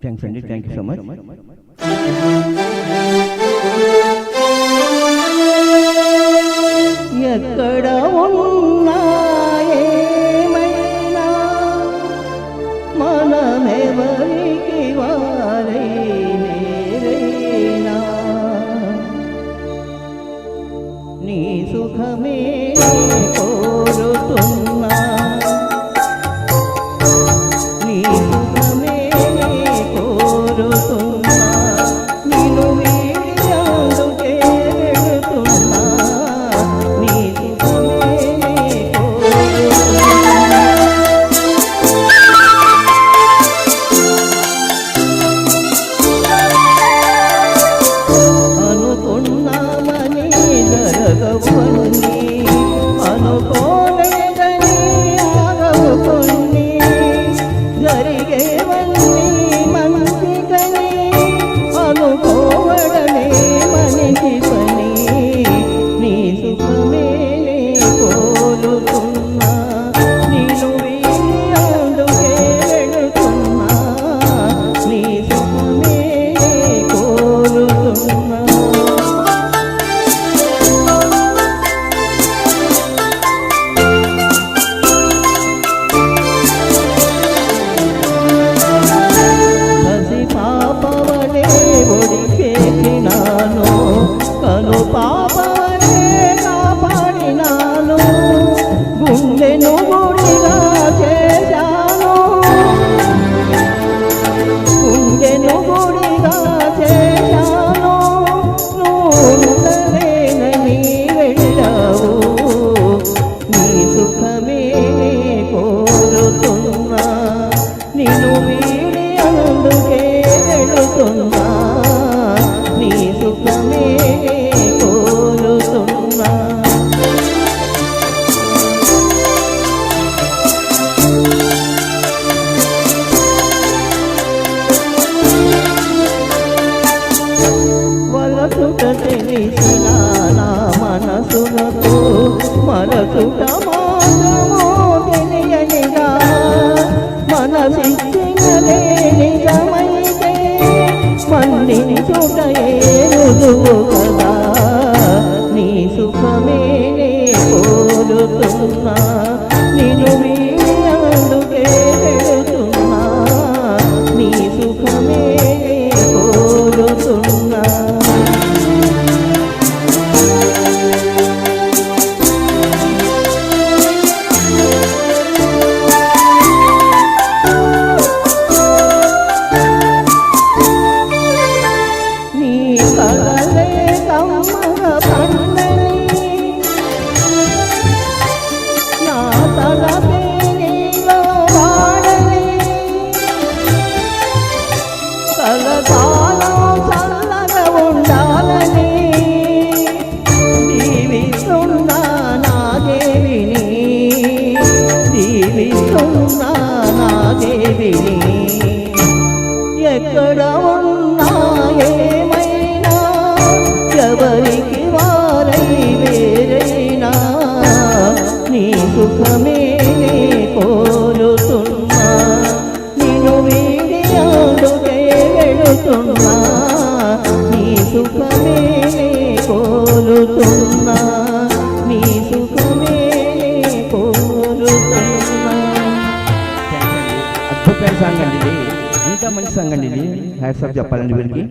Thanks అండి, thank you so much. ఎక్కడ ఉన్నా ఏమైనా మనమెవరికి వారై నేరైనా నీ సుఖమే కోరుతున్నా, నీ సుఖమే కోరుతున్నా, నిన్ను వీడి అందుకే వెళుతున్నా, నీ సుఖమే కోరుతున్నా. అనుకున్నామని జరగవన్నీ, అనుకోలేదని ఆగవు కొన్ని, జరిగేవన్నీ మంచికని అనుకోవడమే మనిషి పని, నీ సుఖమే కోరుతున్నా, నేను వీడి అందుకే వెళుతున్నా, నీ సుఖమే కోరుతున్నా. కను పాపనే కాపాడినాను, గుండెను గుడిగా చేశాను, గుండెను గుడిగా చేశాను, నువ్వులేనని వెళ్ళావు, నీ సుఖమే కోరుతున్నా, నిన్ను వీడి అందుకే వెళుతున్నా, నీ సుఖమే కోరుతున్నా. వలసుట తెలిసిన నా మనసునకు మరచుట మాత్రమో తెలియనిగా, మనసిచ్చినదే నిజమైతే మన్నించుటయే రుజువు కదా, నీ సుఖమే కోరుతున్నా, నిన్ను వీడి అందుకే వెళుతున్నా, నీ సుఖమే కోరుతున్నా. కలకాలం చల్లగా ఉండాలని దీవిస్తున్నా నా దేవిని, దీవిస్తున్నా నా దేవిని. ఎక్కడ ఉన్నా ఏమైనా ఎవరికి వారై వేరైనా నీ సుఖమే కోరుతున్నా, నిన్ను వీడి అందుకే వెళుతున్నా, నీ సుఖమే కోరుతున్నా, నీ సుఖమే కోరుతున్నా. అద్భుతమైన సాంగ్ అండి ఇది, ఇంకా మంచి సాంగ్ అండి ఇది. హ్యాట్స్ ఆఫ్ చెప్పాలండి వీరికి.